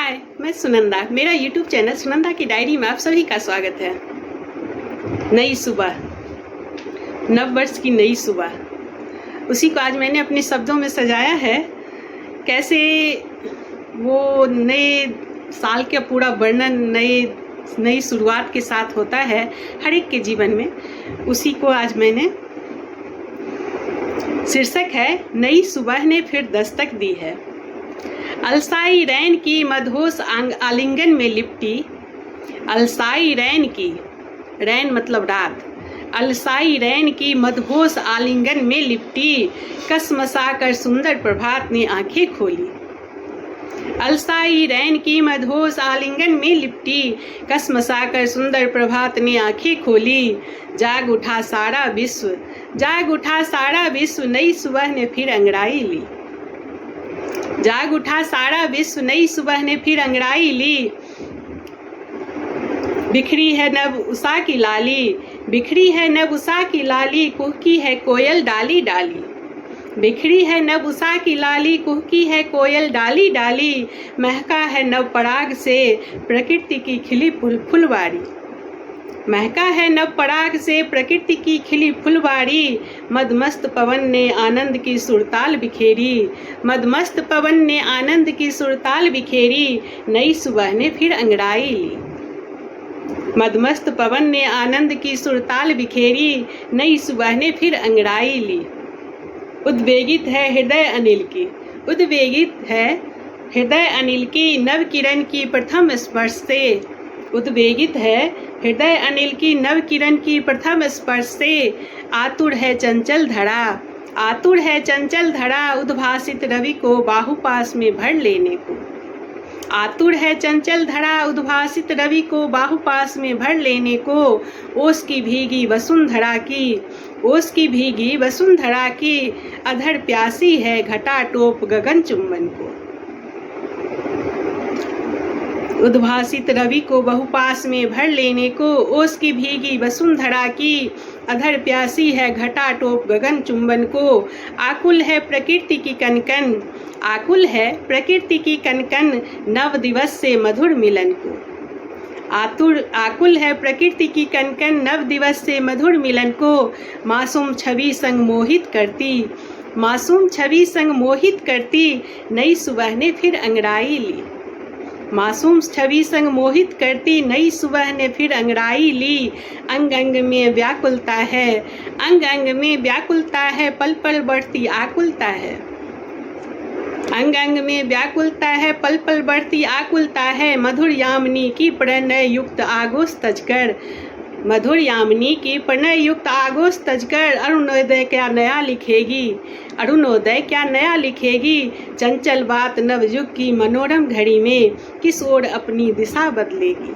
हाय, मैं सुनंदा। मेरा YouTube channel Sunanda की डायरी में आप सभी का स्वागत है। नई सुबह, नव वर्ष की नई सुबह, उसी को आज मैंने अपने शब्दों में सजाया है। कैसे वो नए साल का पूरा वर्णन नई शुरुआत के साथ होता है हर एक के जीवन में, उसी को आज मैंने, शीर्षक है नई सुबह ने फिर दस्तक दी है। अलसाई रैन की मदहोश आलिंगन में लिपटी, अलसाई रैन की, रैन मतलब रात, अलसाई रैन की मदहोश आलिंगन में लिपटी, कसमसा कर सुंदर प्रभात ने आंखें खोली। अलसाई रैन की मदहोश आलिंगन में लिपटी, कसमसा कर सुंदर प्रभात ने आंखें खोली। जाग उठा सारा विश्व, जाग उठा सारा विश्व, नई सुबह ने फिर अंगड़ाई ली। जाग उठा सारा विश्व, नई सुबह ने फिर अंगड़ाई ली। बिखरी है नभ उषा की लाली, बिखरी है नभ उषा की लाली, कुहकी है कोयल डाली डाली। बिखरी है नभ उषा की लाली, कुहकी है कोयल डाली डाली। महका है नव पराग से प्रकृति की खिली फुलवारी, महका है नव पराग से प्रकृति की खिली फुलवारी। मदमस्त पवन ने आनंद की सुरताल बिखेरी, मदमस्त पवन ने आनंद की सुरताल बिखेरी, नई सुबह ने फिर अंगड़ाई ली। मदमस्त पवन ने आनंद की सुरताल बिखेरी, नई सुबह ने फिर अंगड़ाई ली। उद्वेगित है हृदय अनिल की, उद्वेगित है हृदय अनिल की, नव किरण की प्रथम स्पर्श से। उद्वेगित है हृदय अनिल की, नव किरण की प्रथम स्पर्श से। आतुर है चंचल धड़ा, आतुर है चंचल धड़ा, उद्भासित रवि को बाहुपास में भर लेने को। आतुर है चंचल धड़ा, उद्भासित रवि को बाहुपास में भर लेने को। ओस की भीगी वसुंधरा की, ओस की भीगी वसुंधरा की, अधर प्यासी है घटा टोप गगन चुंबन को। उद्भासित रवि को बहुपास में भर लेने को, ओस की भीगी वसुंधरा की, अधर प्यासी है घटा टोप गगन चुंबन को। आकुल है प्रकृति की कनकन, आकुल है प्रकृति की कनकन, नव दिवस से मधुर मिलन को। आकुल है प्रकृति की कनकन, नव दिवस से मधुर मिलन को। मासूम छवि संग मोहित करती, मासूम छवि संग मोहित करती, नई सुबह ने फिर अंगड़ाई ली। मासूम छवि संग मोहित करती, नई सुबह ने फिर अंगड़ाई ली। अंग अंग में व्याकुलता है, अंग अंग में व्याकुलता है, पल पल बढ़ती आकुलता है। अंग अंग में व्याकुलता है, पल पल बढ़ती आकुलता है। मधुर यामिनी की प्रणय युक्त आगोश तजकर, मधुर यामिनी की प्रणय युक्त आगोश तजकर, अरुणोदय क्या नया लिखेगी, अरुणोदय क्या नया लिखेगी। चंचल बात नवयुग की मनोरम घड़ी में, किस ओर अपनी दिशा बदलेगी।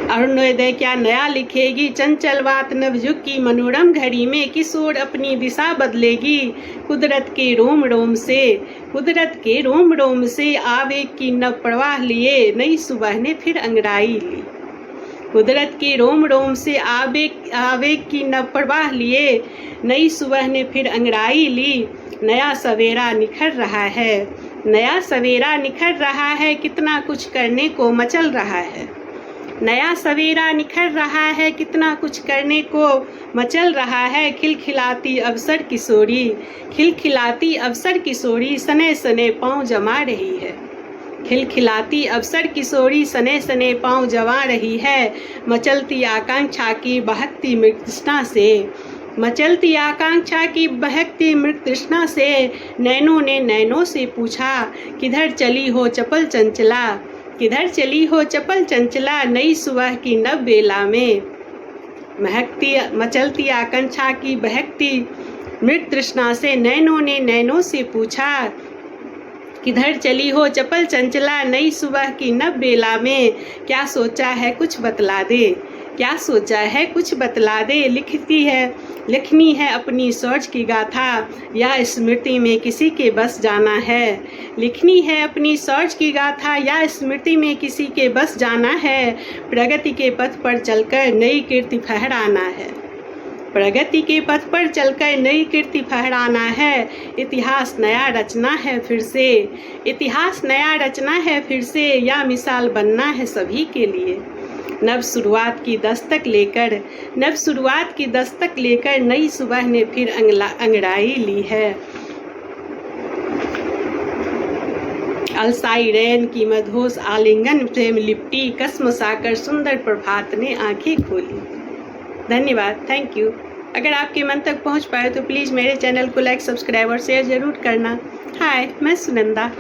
अरुणोदय क्या नया लिखेगी, चंचल बात नवयुग की मनोरम घड़ी में, किस ओर अपनी दिशा बदलेगी। कुदरत के रोम रोम से, कुदरत के रोम रोम से, आवेग की नव प्रवाह लिए, नई सुबह ने फिर अंगड़ाई ली। कुदरत के रोम रोम से आवेग की नव प्रवाह लिए, नई सुबह ने फिर अंगड़ाई ली। नया सवेरा निखर रहा है, नया सवेरा निखर रहा है, कितना कुछ करने को मचल रहा है। नया सवेरा निखर रहा है, कितना कुछ करने को मचल रहा है। खिलखिलाती अवसर किशोरी, खिलखिलाती अवसर किशोरी, सने सने पाँव जमा रही है। खिलखिलाती अवसर किशोरी, सने सने पाँव जमा रही है। मचलती आकांक्षा की बहकती मृत तृष्णा से, मचलती आकांक्षा की बहकती मृत तृष्णा से, नैनों ने नैनों से पूछा, किधर चली हो चपल चंचला, किधर चली हो चपल चंचला। नई सुबह की नव बेला में महकती मचलती आकांक्षा की बहकती मृत तृष्णा से, नैनों ने नैनों से पूछा, किधर चली हो चपल चंचला। नई सुबह की नव बेला में क्या सोचा है कुछ बतला दे, क्या सोचा है कुछ बतला दे। लिखनी है अपनी सोच की गाथा, या स्मृति में किसी के बस जाना है। लिखनी है अपनी सोच की गाथा, या स्मृति में किसी के बस जाना है। प्रगति के पथ पर चलकर नई कीर्ति फहराना है, प्रगति के पथ पर चलकर नई कीर्ति फहराना है, इतिहास नया रचना है फिर से, इतिहास नया रचना है फिर से, या मिसाल बनना है सभी के लिए। नव शुरुआत की दस्तक लेकर नई सुबह ने फिर अंगड़ाई ली है। अलसाई रैन की मधोस आलिंगन से लिपटी कसमसाकर सुंदर प्रभात ने आंखें खोली। धन्यवाद, थैंक यू। अगर आपके मन तक पहुंच पाए तो प्लीज़ मेरे चैनल को लाइक, सब्सक्राइब और शेयर ज़रूर करना। हाय, मैं सुनंदा।